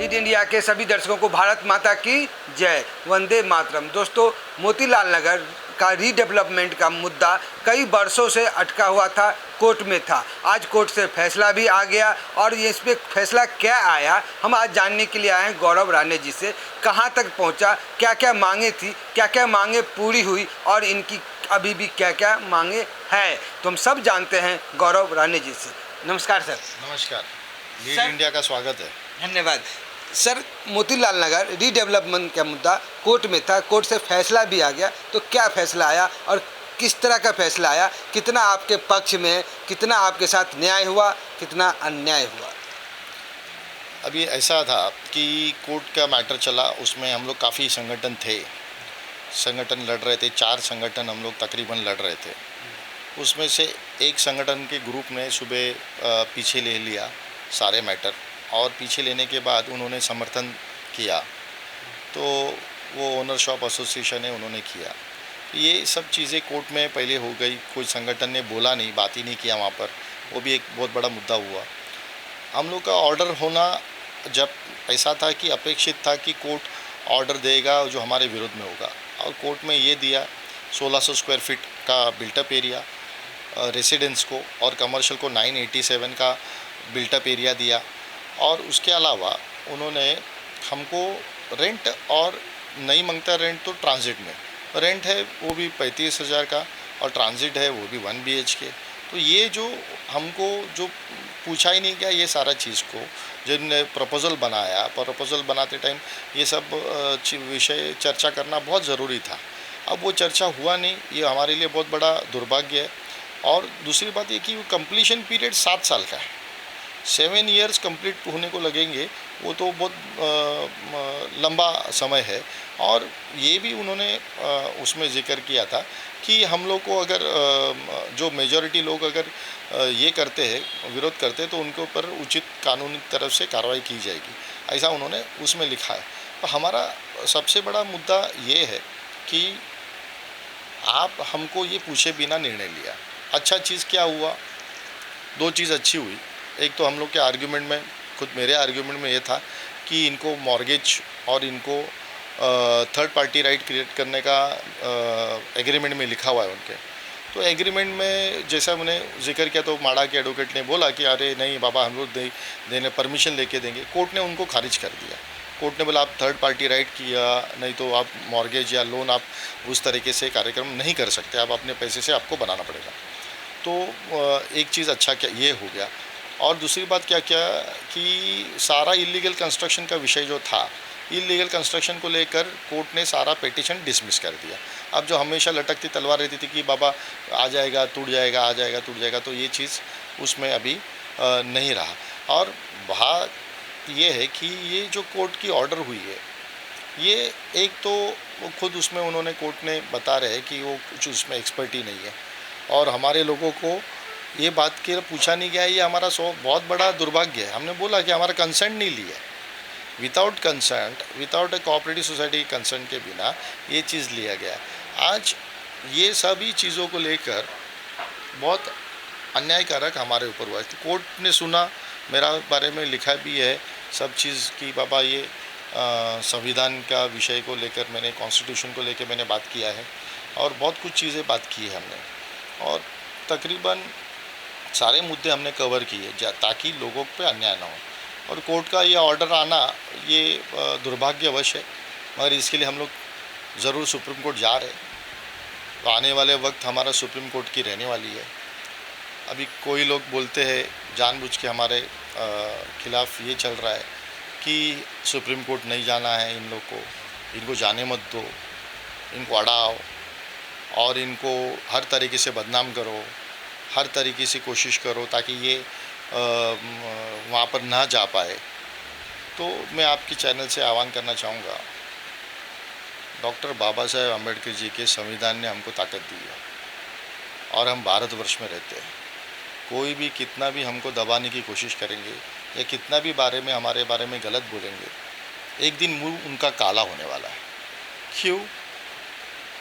Need India के सभी दर्शकों को भारत माता की जय, वंदे मातरम। दोस्तों, मोतीलाल नगर का रीडेवलपमेंट का मुद्दा कई वर्षों से अटका हुआ था, कोर्ट में था। आज कोर्ट से फैसला भी आ गया और ये इस पर फैसला क्या आया, हम आज जानने के लिए आए हैं गौरव राणे जी से। कहाँ तक पहुँचा, क्या क्या मांगे थी, क्या क्या मांगे पूरी हुई और इनकी अभी भी क्या क्या मांगे हैं, तो हम सब जानते हैं गौरव राणे जी से। नमस्कार सर। नमस्कार, लीड इंडिया का स्वागत है। धन्यवाद सर। मोतीलाल नगर रीडेवलपमेंट का मुद्दा कोर्ट में था, कोर्ट से फैसला भी आ गया, तो क्या फैसला आया और किस तरह का फैसला आया, कितना आपके पक्ष में, कितना आपके साथ न्याय हुआ, कितना अन्याय हुआ? अभी ऐसा था कि कोर्ट का मैटर चला, उसमें हम लोग काफ़ी संगठन थे, संगठन लड़ रहे थे, 4 संगठन हम लोग तकरीबन लड़ रहे थे। उसमें से एक संगठन के ग्रुप ने सुबह पीछे ले लिया सारे मैटर, और पीछे लेने के बाद उन्होंने समर्थन किया, तो वो ओनर शॉप एसोसिएशन है, उन्होंने किया। ये सब चीज़ें कोर्ट में पहले हो गई, कोई संगठन ने बोला नहीं, बात ही नहीं किया वहाँ पर, वो भी एक बहुत बड़ा मुद्दा हुआ। हम लोग का ऑर्डर होना जब ऐसा था कि अपेक्षित था कि कोर्ट ऑर्डर देगा जो हमारे विरोध में होगा, और कोर्ट में ये दिया 1600 स्क्वायर फीट का बिल्टअप एरिया रेसिडेंस को, और कमर्शियल को 987 का बिल्टअप एरिया दिया। और उसके अलावा उन्होंने हमको रेंट, और नहीं मांगता रेंट तो ट्रांजिट में रेंट है वो भी 35,000 का, और ट्रांजिट है वो भी 1 BHK। तो ये जो हमको जो पूछा ही नहीं गया, ये सारा चीज़ को जिनने प्रपोज़ल बनाया, प्रपोज़ल बनाते टाइम ये सब विषय चर्चा करना बहुत ज़रूरी था। अब वो चर्चा हुआ नहीं, ये हमारे लिए बहुत बड़ा दुर्भाग्य है। और दूसरी बात ये कि कंप्लीशन पीरियड 7 साल का है, 7 ईयर्स कंप्लीट होने को लगेंगे, वो तो बहुत लंबा समय है। और ये भी उन्होंने उसमें जिक्र किया था कि हम लोग को अगर जो मेजॉरिटी लोग अगर ये करते हैं, विरोध करते हैं, तो उनके ऊपर उचित कानूनी तरफ से कार्रवाई की जाएगी, ऐसा उन्होंने उसमें लिखा है। तो हमारा सबसे बड़ा मुद्दा ये है कि आप हमको ये पूछे बिना निर्णय लिया। अच्छा चीज़ क्या हुआ, 2 चीज़ अच्छी हुई। एक तो हम लोग के आर्ग्यूमेंट में, खुद मेरे आर्ग्यूमेंट में ये था कि इनको मॉर्गेज और इनको थर्ड पार्टी राइट क्रिएट करने का एग्रीमेंट में लिखा हुआ है उनके। तो एग्रीमेंट में जैसा मैंने जिक्र किया, तो माड़ा के एडवोकेट ने बोला कि अरे नहीं बाबा, हम लोग देने परमिशन लेके देंगे। कोर्ट ने उनको खारिज कर दिया। कोर्ट ने बोला आप थर्ड पार्टी राइट किया, नहीं तो आप मॉर्गेज या लोन आप उस तरीके से कार्यक्रम नहीं कर सकते, आप अपने पैसे से आपको बनाना पड़ेगा। तो एक चीज़ अच्छा क्या ये हो गया। और दूसरी बात क्या क्या कि सारा इलीगल कंस्ट्रक्शन का विषय जो था, इलीगल कंस्ट्रक्शन को लेकर कोर्ट ने सारा पिटीशन डिसमिस कर दिया। अब जो हमेशा लटकती तलवार रहती थी कि बाबा आ जाएगा टूट जाएगा, आ जाएगा टूट जाएगा, तो ये चीज़ उसमें अभी नहीं रहा। और बात ये है कि ये जो कोर्ट की ऑर्डर हुई है, ये एक तो वो खुद उसमें उन्होंने कोर्ट ने बता रहे हैं कि वो कुछ उसमें एक्सपर्ट ही नहीं है, और हमारे लोगों को ये बात के पूछा नहीं गया। ये हमारा बहुत बड़ा दुर्भाग्य है। हमने बोला कि हमारा कंसेंट नहीं लिया, without consent, without a cooperative society consent के बिना ये चीज़ लिया गया। आज ये सभी चीज़ों को लेकर बहुत अन्यायकारक हमारे ऊपर हुआ। कोर्ट ने सुना, मेरा बारे में लिखा भी है सब चीज़ कि बाबा ये संविधान का विषय को लेकर मैंने, कॉन्स्टिट्यूशन को लेकर मैंने बात किया है, और बहुत कुछ चीज़ें बात की है हमने, और तकरीबन सारे मुद्दे हमने कवर किए ताकि लोगों पे अन्याय ना हो। और कोर्ट का ये ऑर्डर आना ये दुर्भाग्यवश है, मगर इसके लिए हम लोग ज़रूर सुप्रीम कोर्ट जा रहे हैं। तो आने वाले वक्त हमारा सुप्रीम कोर्ट की रहने वाली है। अभी कोई लोग बोलते हैं जानबूझ के हमारे खिलाफ ये चल रहा है कि सुप्रीम कोर्ट नहीं जाना है इन लोग को, इनको जाने मत दो, इनको अड़ाओ और इनको हर तरीके से बदनाम करो, हर तरीके से कोशिश करो ताकि ये वहाँ पर ना जा पाए। तो मैं आपके चैनल से आह्वान करना चाहूँगा, डॉक्टर बाबा साहेब अम्बेडकर जी के संविधान ने हमको ताकत दी है, और हम भारतवर्ष में रहते हैं। कोई भी कितना भी हमको दबाने की कोशिश करेंगे या कितना भी हमारे बारे में गलत बोलेंगे, एक दिन मुंह उनका काला होने वाला है। क्यों?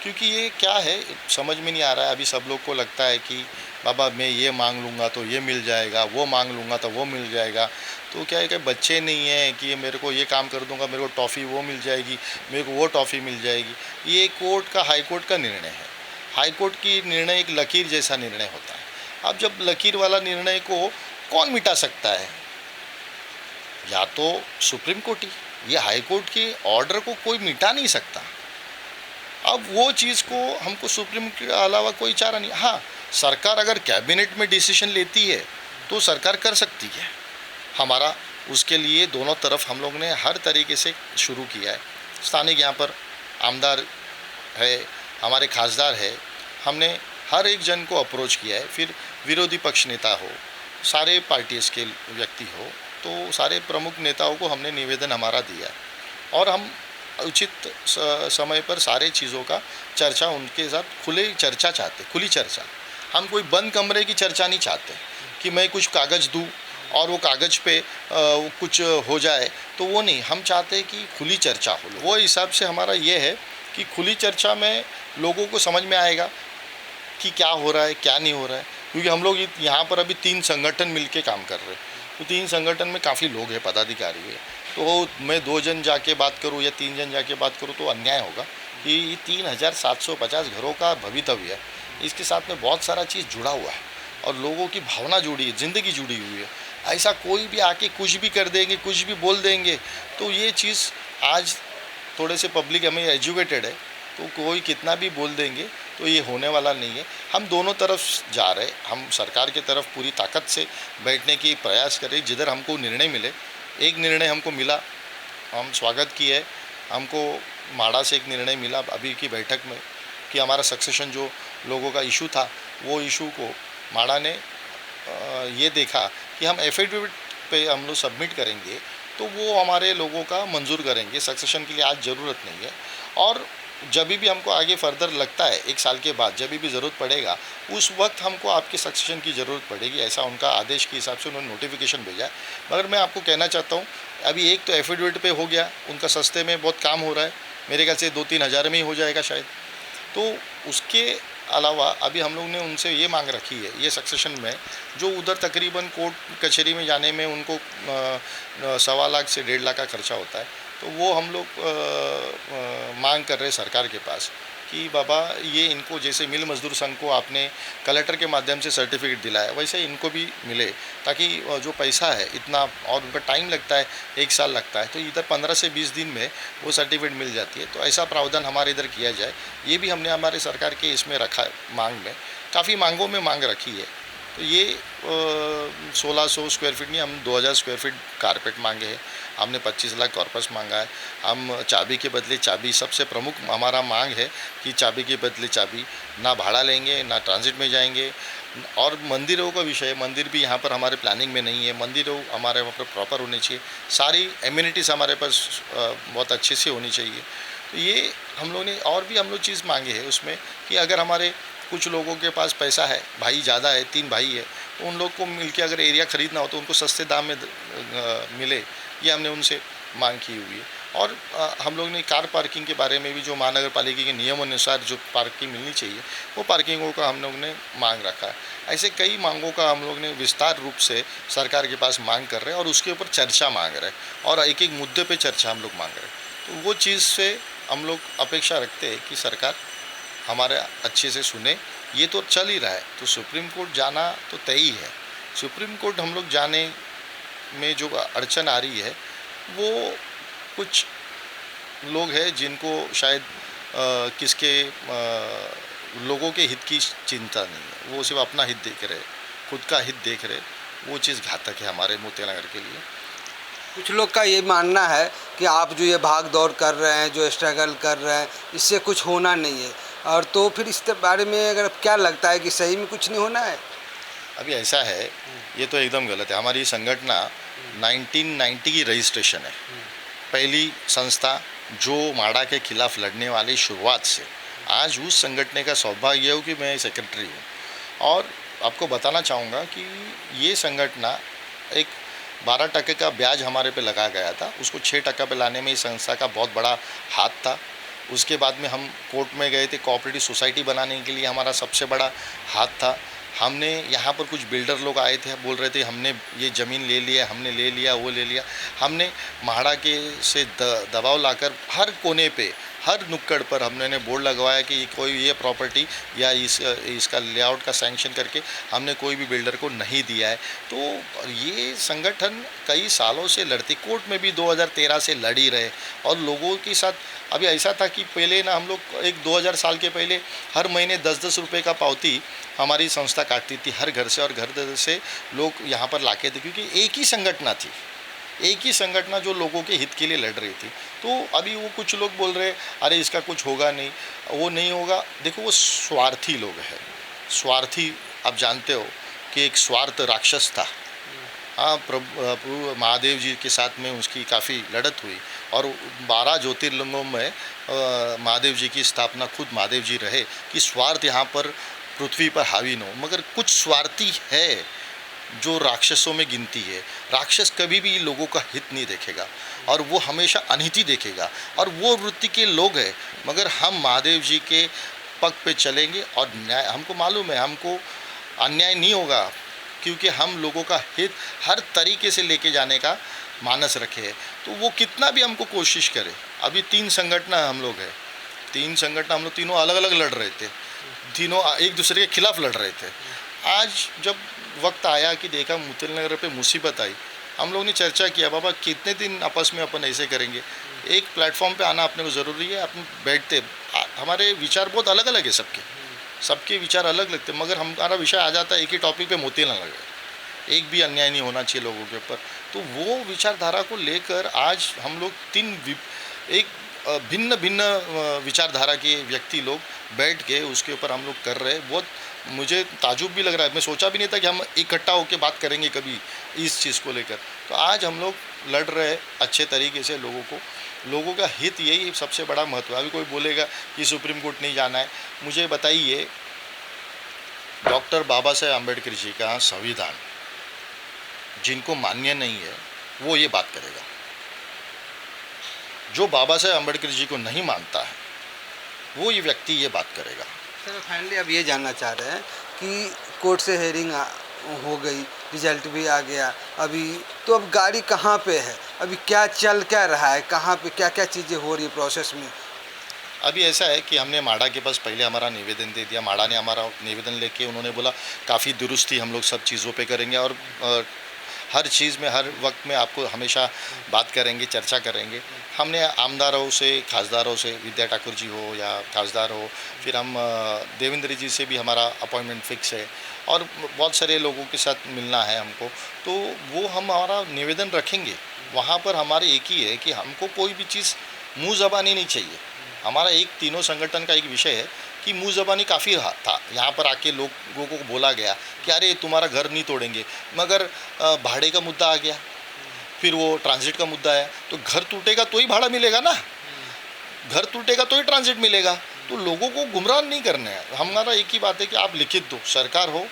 क्योंकि ये क्या है समझ में नहीं आ रहा है। अभी सब लोग को लगता है कि बाबा मैं ये मांग लूँगा तो ये मिल जाएगा, वो मांग लूँगा तो वो मिल जाएगा। तो क्या है कि बच्चे नहीं हैं कि मेरे को ये काम कर दूँगा मेरे को टॉफ़ी वो मिल जाएगी, मेरे को वो टॉफ़ी मिल जाएगी। ये कोर्ट का, हाई कोर्ट का निर्णय है। हाई कोर्ट की निर्णय एक लकीर जैसा निर्णय होता है। अब जब लकीर वाला निर्णय को कौन मिटा सकता है? या तो सुप्रीम कोर्ट ही। ये हाई कोर्ट के ऑर्डर को कोई मिटा नहीं सकता। अब वो चीज़ को हमको सुप्रीम के अलावा कोई चारा नहीं। हाँ, सरकार अगर कैबिनेट में डिसीजन लेती है तो सरकार कर सकती है। हमारा उसके लिए दोनों तरफ हम लोग ने हर तरीके से शुरू किया है। स्थानिक यहाँ पर आमदार है, हमारे खासदार है, हमने हर एक जन को अप्रोच किया है। फिर विरोधी पक्ष नेता हो, सारे पार्टीज के व्यक्ति हो, तो सारे प्रमुख नेताओं को हमने निवेदन हमारा दिया है। और हम उचित समय पर सारे चीज़ों का चर्चा उनके साथ खुली चर्चा हम कोई बंद कमरे की चर्चा नहीं चाहते कि मैं कुछ कागज़ दूँ और वो कागज़ पे कुछ हो जाए, तो वो नहीं। हम चाहते हैं कि खुली चर्चा हो। वो हिसाब से हमारा ये है कि खुली चर्चा में लोगों को समझ में आएगा कि क्या हो रहा है क्या नहीं हो रहा है। क्योंकि हम लोग यहाँ पर अभी 3 संगठन मिलके काम कर रहे हैं, तो 3 संगठन में काफ़ी लोग हैं, पदाधिकारी है। तो मैं 2 जन जाके बात करूँ या 3 जन जाके बात करूँ तो अन्याय होगा कि 3750 घरों का भवितव्य है। इसके साथ में बहुत सारा चीज़ जुड़ा हुआ है और लोगों की भावना जुड़ी है, ज़िंदगी जुड़ी हुई है। ऐसा कोई भी आके कुछ भी कर देंगे, कुछ भी बोल देंगे, तो ये चीज़ आज थोड़े से पब्लिक हमें एजुकेटेड है, तो कोई कितना भी बोल देंगे तो ये होने वाला नहीं है। हम दोनों तरफ जा रहे, हम सरकार की तरफ पूरी ताकत से बैठने की प्रयास करें। जिधर हमको निर्णय मिले, एक निर्णय हमको मिला, हम स्वागत किए है। हमको माड़ा से एक निर्णय मिला अभी की बैठक में कि हमारा सक्सेशन जो लोगों का इशू था, वो इशू को माड़ा ने ये देखा कि हम एफिडेविट पे हम लोग सबमिट करेंगे तो वो हमारे लोगों का मंजूर करेंगे। सक्सेशन के लिए आज ज़रूरत नहीं है। और जब भी हमको आगे फर्दर लगता है 1 साल के बाद जब भी ज़रूरत पड़ेगा, उस वक्त हमको आपके सक्सेशन की ज़रूरत पड़ेगी। ऐसा उनका आदेश के हिसाब से उन्होंने नोटिफिकेशन भेजा है। मगर मैं आपको कहना चाहता हूँ, अभी एक तो एफिडेविट पे हो गया, उनका सस्ते में बहुत काम हो रहा है, मेरे ख्याल से 2-3 हज़ार में ही हो जाएगा शायद। तो उसके अलावा अभी हम लोग ने उनसे ये मांग रखी है, ये सक्सेशन में जो उधर तकरीबन कोर्ट कचहरी में जाने में उनको 1.25 लाख से 1.5 लाख का खर्चा होता है, तो वो हम लोग मांग कर रहे हैं सरकार के पास कि बाबा ये इनको जैसे मिल मजदूर संघ को आपने कलेक्टर के माध्यम से सर्टिफिकेट दिलाया, वैसे इनको भी मिले, ताकि जो पैसा है इतना और उनका टाइम लगता है, 1 साल लगता है, तो इधर 15 से 20 दिन में वो सर्टिफिकेट मिल जाती है। तो ऐसा प्रावधान हमारे इधर किया जाए, ये भी हमने हमारे सरकार के इसमें रखा है। मांग में काफ़ी मांगों में मांग रखी है। तो ये 1600 स्क्वायर फीट नहीं, हम 2000 स्क्वायर फीट कारपेट मांगे हैं, हमने 25 लाख कॉर्पस मांगा है। हम चाबी के बदले चाबी, सबसे प्रमुख हमारा मांग है कि चाबी के बदले चाबी, ना भाड़ा लेंगे ना ट्रांजिट में जाएंगे। और मंदिरों का विषय, मंदिर भी यहाँ पर हमारे प्लानिंग में नहीं है, मंदिरों हमारे वहाँ पर प्रॉपर होने चाहिए, सारी एम्यूनिटीज़ हमारे पास बहुत अच्छे से होनी चाहिए। तो ये हम लोग ने और भी हम लोग चीज़ मांगे है उसमें कि अगर हमारे कुछ लोगों के पास पैसा है, भाई ज़्यादा है, 3 भाई है, तो उन लोग को मिलके अगर एरिया ख़रीदना हो तो उनको सस्ते दाम में मिले, ये हमने उनसे मांग की हुई है। और हम लोग ने कार पार्किंग के बारे में भी जो महानगर पालिका के नियम अनुसार जो पार्किंग मिलनी चाहिए, वो पार्किंगों का हम लोग ने मांग रखा है। ऐसे कई मांगों का हम लोग ने विस्तार रूप से सरकार के पास मांग कर रहे हैं और उसके ऊपर चर्चा मांग रहे हैं और एक एक मुद्दे पे चर्चा हम लोग मांग रहे हैं। तो वो चीज़ से हम लोग अपेक्षा रखते हैं कि सरकार हमारे अच्छे से सुने। ये तो चल ही रहा है, तो सुप्रीम कोर्ट जाना तो तय ही है। सुप्रीम कोर्ट हम लोग जाने में जो अड़चन आ रही है, वो कुछ लोग हैं जिनको शायद किसके लोगों के हित की चिंता नहीं है, वो सिर्फ अपना हित देख रहे, खुद का हित देख रहे। वो चीज़ घातक है हमारे मोतीनगर के लिए। कुछ लोग का ये मानना है कि आप जो ये भाग दौड़ कर रहे हैं, जो स्ट्रगल कर रहे हैं, इससे कुछ होना नहीं है। और तो फिर इस बारे में अगर क्या लगता है कि सही में कुछ नहीं होना है? अभी ऐसा है, ये तो एकदम गलत है। हमारी संगठना 1990 की रजिस्ट्रेशन है, पहली संस्था जो माड़ा के खिलाफ लड़ने वाली शुरुआत से। आज उस संगठन का सौभाग्य हो कि मैं सेक्रेटरी हूँ। और आपको बताना चाहूँगा कि ये संगठना एक 12% का ब्याज हमारे पे लगा गया था, उसको 6% पे लाने में इस संस्था का बहुत बड़ा हाथ था। उसके बाद में हम कोर्ट में गए थे, कोऑपरेटिव सोसाइटी बनाने के लिए हमारा सबसे बड़ा हाथ था। हमने यहाँ पर कुछ बिल्डर लोग आए थे, बोल रहे थे हमने ये ज़मीन ले लिया, हमने ले लिया, वो ले लिया। हमने म्हाडा के से दबाव लाकर हर कोने पे, हर नुक्कड़ पर हमने बोर्ड लगवाया कि कोई ये प्रॉपर्टी या इसका लेआउट का सैंक्शन करके हमने कोई भी बिल्डर को नहीं दिया है। तो ये संगठन कई सालों से लड़ती, कोर्ट में भी 2013 से लड़ ही रहे। और लोगों के साथ अभी ऐसा था कि पहले ना हम लोग 2000 साल के पहले हर महीने 10-10 रुपये का पावती हमारी संस्था काटती थी हर घर से, और घर से लोग यहाँ पर लाके थे, क्योंकि एक ही संगठन थी, एक ही संगठन जो लोगों के हित के लिए लड़ रही थी। तो अभी वो कुछ लोग बोल रहे अरे इसका कुछ होगा नहीं, वो नहीं होगा। देखो वो स्वार्थी लोग हैं, स्वार्थी। आप जानते हो कि एक स्वार्थ राक्षस था। हाँ, प्रभु महादेव जी के साथ में उसकी काफ़ी लड़त हुई, और 12 ज्योतिर्लिंगों में महादेव जी की स्थापना खुद महादेव जी रहे कि स्वार्थ यहाँ पर पृथ्वी पर हावी न हो। मगर कुछ स्वार्थी है जो राक्षसों में गिनती है। राक्षस कभी भी लोगों का हित नहीं देखेगा, और वो हमेशा अनहित देखेगा, और वो वृत्ति के लोग हैं। मगर हम महादेव जी के पग पे चलेंगे, और न्याय, हमको मालूम है हमको अन्याय नहीं होगा, क्योंकि हम लोगों का हित हर तरीके से लेके जाने का मानस रखे है। तो वो कितना भी हमको कोशिश करे। अभी 3 संगठन हम लोग हैं, 3 संगठन, हम लोग तीनों अलग अलग लड़ रहे थे, तीनों एक दूसरे के खिलाफ लड़ रहे थे। आज जब वक्त आया कि देखा मोतीलाल नगर पे मुसीबत आई, हम लोग ने चर्चा किया बाबा कितने दिन आपस में अपन ऐसे करेंगे, एक प्लेटफॉर्म पे आना अपने को ज़रूरी है। अपन बैठते, हमारे विचार बहुत अलग अलग है, सबके विचार अलग लगते, मगर हमारा विषय आ जाता है एक ही टॉपिक पे, मोतीलाल नगर। एक भी अन्याय नहीं होना चाहिए लोगों के ऊपर। तो वो विचारधारा को लेकर आज हम लोग भिन्न भिन्न विचारधारा के व्यक्ति लोग बैठ के उसके ऊपर हम लोग कर रहे हैं। बहुत मुझे ताजुब भी लग रहा है, मैं सोचा भी नहीं था कि हम इकट्ठा होकर बात करेंगे कभी इस चीज़ को लेकर। तो आज हम लोग लड़ रहे हैं अच्छे तरीके से, लोगों का हित यही सबसे बड़ा महत्व है। अभी कोई बोलेगा कि सुप्रीम कोर्ट नहीं जाना है, मुझे बताइए डॉक्टर बाबा साहेब अम्बेडकर जी का संविधान जिनको मान्य नहीं है वो ये बात करेगा, जो बाबा साहेब अम्बेडकर जी को नहीं मानता है वो ये व्यक्ति ये बात करेगा। सर फाइनली अब ये जानना चाह रहे हैं कि कोर्ट से हेयरिंग हो गई, रिजल्ट भी आ गया, अभी तो अब गाड़ी कहाँ पे है, अभी क्या चल क्या रहा है, कहाँ पे क्या क्या चीज़ें हो रही है प्रोसेस में? अभी ऐसा है कि हमने म्हाडा के पास पहले हमारा निवेदन दे दिया। म्हाडा ने हमारा निवेदन लेके उन्होंने बोला काफ़ी दुरुस्ती हम लोग सब चीज़ों पे करेंगे, और हर चीज़ में हर वक्त में आपको हमेशा बात करेंगे, चर्चा करेंगे। हमने आमदारों से, खासदारों से, विद्या ठाकुर जी हो या खासदार हो, फिर हम देवेंद्र जी से भी हमारा अपॉइंटमेंट फिक्स है, और बहुत सारे लोगों के साथ मिलना है हमको। तो वो हम हमारा निवेदन रखेंगे। वहाँ पर हमारे एक ही है कि हमको कोई भी चीज़ मुँह ज़बानी नहीं चाहिए। हमारा एक तीनों संगठन का एक विषय है कि मुँह ज़बानी काफ़ी था। यहाँ पर आके लोगों को बोला गया कि अरे तुम्हारा घर नहीं तोड़ेंगे, मगर भाड़े का मुद्दा आ गया, फिर वो ट्रांजिट का मुद्दा आया। तो घर टूटेगा तो ही भाड़ा मिलेगा ना, घर टूटेगा तो ही ट्रांजिट मिलेगा। तो लोगों को गुमराह नहीं करना है। हमारा एक ही बात है कि आप लिखित दो, सरकार हो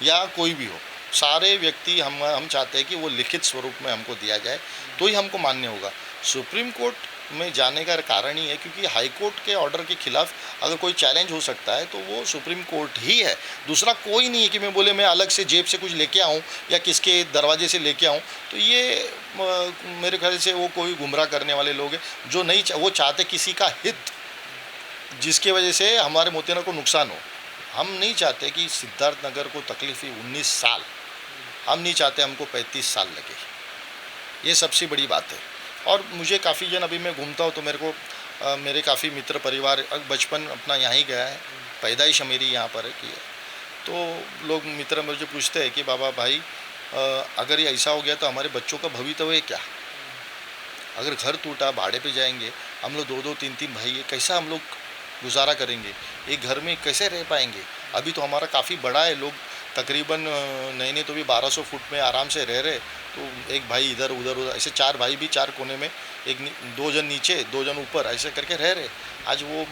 या कोई भी हो, सारे व्यक्ति हम चाहते हैं कि वो लिखित स्वरूप में हमको दिया जाए तो ही हमको मान्य होगा। सुप्रीम कोर्ट में जाने का कारण ही है क्योंकि हाई कोर्ट के ऑर्डर के खिलाफ अगर कोई चैलेंज हो सकता है तो वो सुप्रीम कोर्ट ही है, दूसरा कोई नहीं है कि मैं बोले मैं अलग से जेब से कुछ लेके आऊँ या किसके दरवाजे से लेके आऊँ। तो ये मेरे ख्याल से वो कोई गुमराह करने वाले लोग हैं जो नहीं वो चाहते किसी का हित जिसके वजह से हमारे मोतीलाल को नुकसान हो। हम नहीं चाहते कि सिद्धार्थ नगर को तकलीफ 19 साल, हम नहीं चाहते हमको 35 साल लगे, ये सबसे बड़ी बात है। और मुझे काफ़ी जन, अभी मैं घूमता हूँ तो मेरे को मेरे काफ़ी मित्र परिवार, बचपन अपना यहाँ ही गया है, पैदाइश मेरी यहाँ पर है की है। तो लोग मित्र मुझे पूछते हैं कि बाबा भाई अगर ये ऐसा हो गया तो हमारे बच्चों का भविष्य क्या, अगर घर टूटा भाड़े पे जाएंगे, हम लोग 2-2, 3-3 भाई है, कैसा हम लोग गुजारा करेंगे, एक घर में कैसे रह पाएंगे। अभी तो हमारा काफ़ी बड़ा है, लोग तकरीबन नहीं तो भी 1200 फुट में आराम से रह रहे। तो एक भाई इधर उधर ऐसे 4 भाई भी 4 कोने में, 2 जन नीचे 2 जन ऊपर ऐसे करके रह रहे। आज वो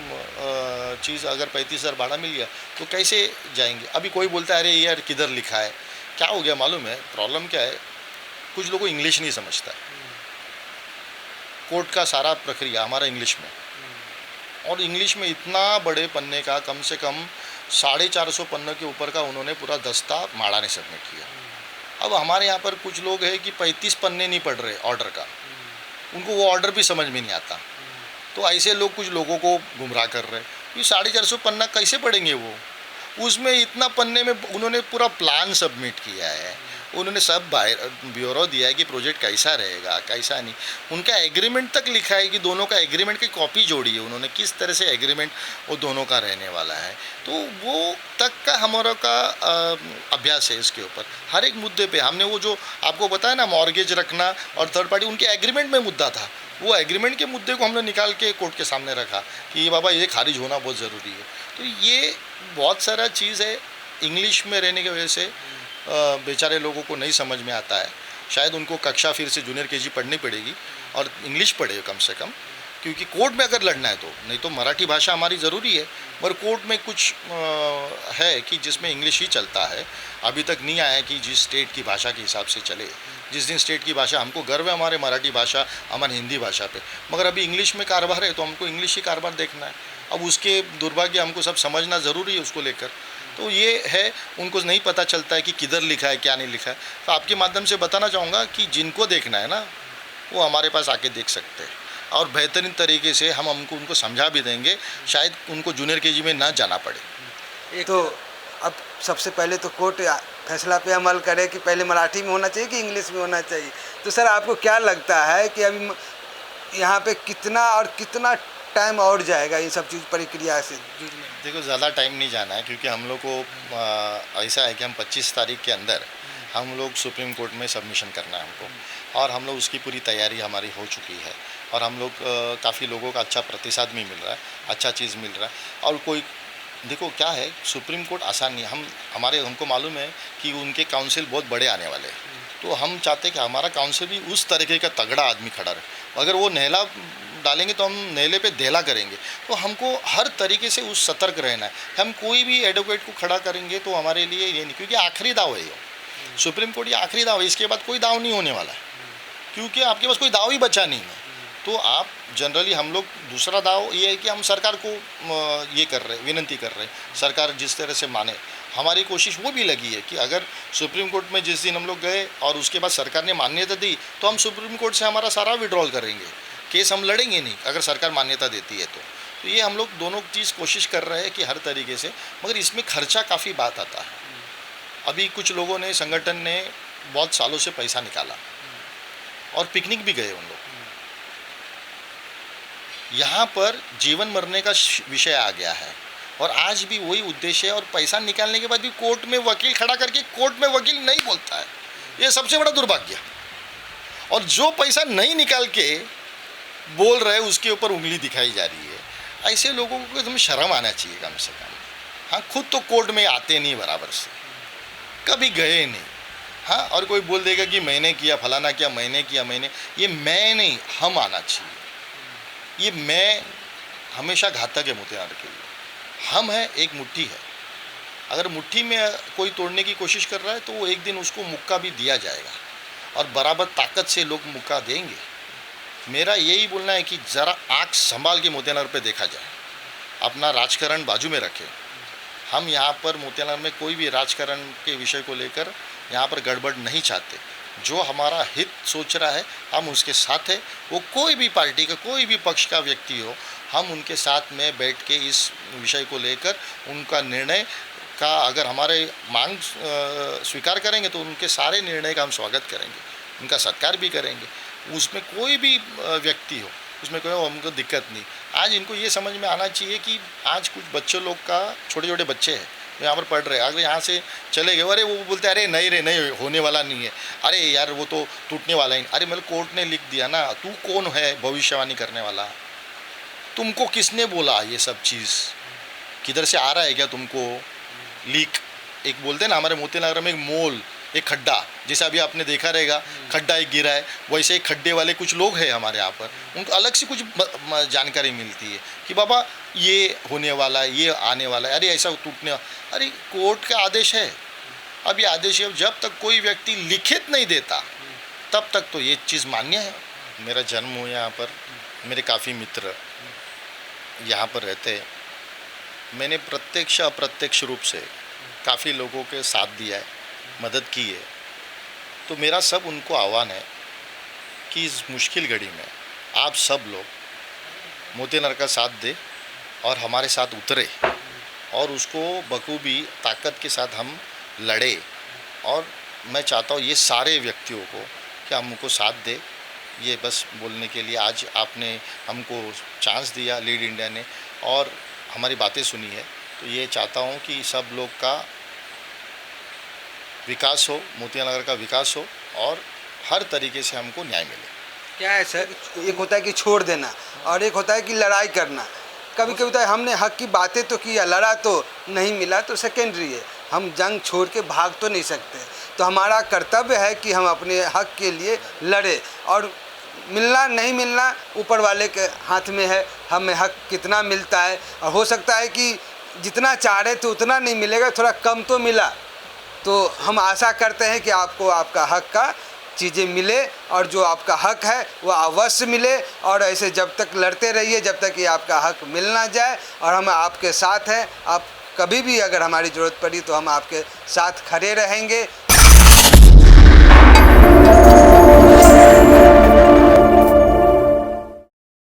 चीज़ अगर 35,000 भाड़ा मिल गया तो कैसे जाएंगे। अभी कोई बोलता है अरे यार किधर लिखा है, क्या हो गया मालूम है प्रॉब्लम क्या है, कुछ लोगों को इंग्लिश नहीं समझता है। कोर्ट का सारा प्रक्रिया हमारा इंग्लिश में, और इंग्लिश में इतना बड़े पन्ने का कम से कम 450 पन्ने के ऊपर का उन्होंने पूरा दस्ता माड़ा ने सबमिट किया। अब हमारे यहाँ पर कुछ लोग हैं कि 35 पन्ने नहीं पढ़ रहे ऑर्डर का, उनको वो ऑर्डर भी समझ में नहीं आता। तो ऐसे लोग कुछ लोगों को गुमराह कर रहे हैं। ये 450 पन्ना कैसे पढ़ेंगे वो? उसमें इतना पन्ने में उन्होंने पूरा प्लान सबमिट किया है, उन्होंने सब ब्यूरो दिया है कि प्रोजेक्ट कैसा रहेगा कैसा नहीं। उनका एग्रीमेंट तक लिखा है कि दोनों का एग्रीमेंट की कॉपी जोड़ी है उन्होंने, किस तरह से एग्रीमेंट वो दोनों का रहने वाला है। तो वो तक का हमारा का अभ्यास है इसके ऊपर। हर एक मुद्दे पे हमने वो जो आपको बताया ना मॉर्गेज रखना और थर्ड पार्टी, उनके एग्रीमेंट में मुद्दा था, वो एग्रीमेंट के मुद्दे को हमने निकाल के कोर्ट के सामने रखा कि ये बाबा ये खारिज होना बहुत ज़रूरी है। तो ये बहुत सारा चीज़ है इंग्लिश में रहने की वजह से बेचारे लोगों को नहीं समझ में आता है। शायद उनको कक्षा फिर से जूनियर केजी पढ़नी पड़ेगी और इंग्लिश पढ़े कम से कम, क्योंकि कोर्ट में अगर लड़ना है तो, नहीं तो मराठी भाषा हमारी ज़रूरी है, पर कोर्ट में कुछ है कि जिसमें इंग्लिश ही चलता है। अभी तक नहीं आया कि जिस स्टेट की भाषा के हिसाब से चले। जिस दिन स्टेट की भाषा, हमको गर्व है हमारे मराठी भाषा, हमारी हिंदी भाषा पे, मगर अभी इंग्लिश में कारोबार है तो हमको इंग्लिश ही कारोबार देखना है। अब उसके दुर्भाग्य हमको सब समझना ज़रूरी है उसको लेकर। तो ये है, उनको नहीं पता चलता है कि किधर लिखा है क्या नहीं लिखा है। तो आपके माध्यम से बताना चाहूँगा कि जिनको देखना है ना वो हमारे पास आके देख सकते हैं और बेहतरीन तरीके से हम उनको समझा भी देंगे, शायद उनको जूनियर केजी में ना जाना पड़े। तो अब सबसे पहले तो कोर्ट फैसला पे अमल करे कि पहले मराठी में होना चाहिए कि इंग्लिश में होना चाहिए। तो सर आपको क्या लगता है कि अभी यहाँ पे कितना टाइम और जाएगा ये सब चीज़ प्रक्रिया से? देखो ज़्यादा टाइम नहीं जाना है, क्योंकि हम लोग को ऐसा है कि हम 25 तारीख के अंदर हम लोग सुप्रीम कोर्ट में सबमिशन करना है हमको, और हम लोग उसकी पूरी तैयारी हमारी हो चुकी है और हम लोग काफ़ी लोगों का अच्छा प्रतिसाद भी मिल रहा है, अच्छा चीज़ मिल रहा है। और कोई देखो क्या है, सुप्रीम कोर्ट आसान नहीं, हमको मालूम है कि उनके काउंसिल बहुत बड़े आने वाले हैं। तो हम चाहते हैं कि हमारा काउंसिल भी उस तरीके का तगड़ा आदमी खड़ा रहे। अगर वो नहला डालेंगे तो हम नेले पे देला करेंगे। तो हमको हर तरीके से उस सतर्क रहना है। हम कोई भी एडवोकेट को खड़ा करेंगे तो हमारे लिए ये नहीं, क्योंकि आखिरी दाव है ये, सुप्रीम कोर्ट ये आखिरी दाव है, इसके बाद कोई दाव नहीं होने वाला है, क्योंकि आपके पास कोई दाव ही बचा नहीं है। तो आप जनरली हम लोग दूसरा दाव ये है कि हम सरकार को ये कर रहे, विनती कर रहे, सरकार जिस तरह से माने। हमारी कोशिश वो भी लगी है कि अगर सुप्रीम कोर्ट में जिस दिन हम लोग गए और उसके बाद सरकार ने मान्यता दी तो हम सुप्रीम कोर्ट से हमारा सारा विड्रॉल करेंगे, केस हम लड़ेंगे नहीं अगर सरकार मान्यता देती है तो ये हम लोग दोनों चीज़ कोशिश कर रहे हैं कि हर तरीके से, मगर इसमें खर्चा काफ़ी बात आता है। अभी कुछ लोगों ने, संगठन ने बहुत सालों से पैसा निकाला और पिकनिक भी गए उन लोग। यहाँ पर जीवन मरने का विषय आ गया है और आज भी वही उद्देश्य है, और पैसा निकालने के बाद भी कोर्ट में वकील खड़ा करके कोर्ट में वकील नहीं बोलता है, ये सबसे बड़ा दुर्भाग्य। और जो पैसा नहीं निकाल के बोल रहे उसके ऊपर उंगली दिखाई जा रही है। ऐसे लोगों को एकदम शर्म आना चाहिए कम से कम। हाँ, खुद तो कोर्ट में आते नहीं बराबर से, कभी गए नहीं। हाँ, और कोई बोल देगा कि मैंने किया, फलाना किया, मैंने किया, ये मैं नहीं, हम आना चाहिए। ये मैं हमेशा घातक है मोतियार के लिए। हम है, एक मुट्ठी है, अगर मुट्ठी में कोई तोड़ने की कोशिश कर रहा है तो वो एक दिन उसको मुक्का भी दिया जाएगा और बराबर ताकत से लोग मुक्का देंगे। मेरा यही बोलना है कि ज़रा आँख संभाल के मोतियानगर पे देखा जाए, अपना राजकारण बाजू में रखें। हम यहाँ पर मोतियानगर में कोई भी राजकारण के विषय को लेकर यहाँ पर गड़बड़ नहीं चाहते। जो हमारा हित सोच रहा है हम उसके साथ हैं, वो कोई भी पार्टी का, कोई भी पक्ष का व्यक्ति हो, हम उनके साथ में बैठ के इस विषय को लेकर उनका निर्णय का अगर हमारे मांग स्वीकार करेंगे तो उनके सारे निर्णय का हम स्वागत करेंगे, उनका सत्कार भी करेंगे। उसमें कोई भी व्यक्ति हो, उसमें कोई हमको दिक्कत नहीं। आज इनको ये समझ में आना चाहिए कि आज कुछ बच्चों लोग का, छोटे छोटे बच्चे हैं यहाँ पर पढ़ रहे हैं, अगर यहाँ से चले गए, अरे वो बोलते हैं अरे नहीं रे, नहीं होने वाला नहीं है, अरे यार वो तो टूटने वाला ही। अरे मतलब कोर्ट ने लिख दिया ना, तू कौन है भविष्यवाणी करने वाला? तुमको किसने बोला ये सब चीज़? किधर से आ रहा है क्या तुमको लीक? एक बोलते हैं ना हमारे मोतीनगर में एक मोल, एक खड्डा, जैसे अभी आपने देखा रहेगा खड्डा एक गिरा है, वैसे एक खड्डे वाले कुछ लोग हैं हमारे यहाँ पर, उनको अलग से कुछ जानकारी मिलती है कि बाबा ये होने वाला है, ये आने वाला है, अरे ऐसा टूटने, अरे कोर्ट का आदेश है। अब ये आदेश है, जब तक कोई व्यक्ति लिखित नहीं देता तब तक तो ये चीज़ मान्य है। मेरा जन्म हुआ यहाँ पर, मेरे काफ़ी मित्र यहाँ पर रहते, मैंने प्रत्यक्ष अप्रत्यक्ष रूप से काफ़ी लोगों के साथ दिया है, मदद की है। तो मेरा सब उनको आह्वान है कि इस मुश्किल घड़ी में आप सब लोग मोतीनगर का साथ दें और हमारे साथ उतरे और उसको बखूबी ताकत के साथ हम लड़े। और मैं चाहता हूँ ये सारे व्यक्तियों को कि हमको साथ दे। ये बस बोलने के लिए आज आपने हमको चांस दिया, लीड इंडिया ने, और हमारी बातें सुनी है। तो ये चाहता हूँ कि सब लोग का विकास हो, मोतीनगर का विकास हो और हर तरीके से हमको न्याय मिले। क्या है सर, एक होता है कि छोड़ देना और एक होता है कि लड़ाई करना। कभी कभी होता है हमने हक की बातें तो किया, लड़ा तो नहीं मिला तो सेकेंडरी है, हम जंग छोड़ के भाग तो नहीं सकते। तो हमारा कर्तव्य है कि हम अपने हक के लिए लड़े, और मिलना नहीं मिलना ऊपर वाले के हाथ में है, हमें हक कितना मिलता है। और हो सकता है कि जितना चाह रहे थे उतना नहीं मिलेगा, थोड़ा कम तो मिला। तो हम आशा करते हैं कि आपको आपका हक का चीज़ें मिले और जो आपका हक है वो अवश्य मिले। और ऐसे जब तक लड़ते रहिए जब तक ये आपका हक मिल ना जाए, और हम आपके साथ हैं। आप कभी भी अगर हमारी ज़रूरत पड़ी तो हम आपके साथ खड़े रहेंगे।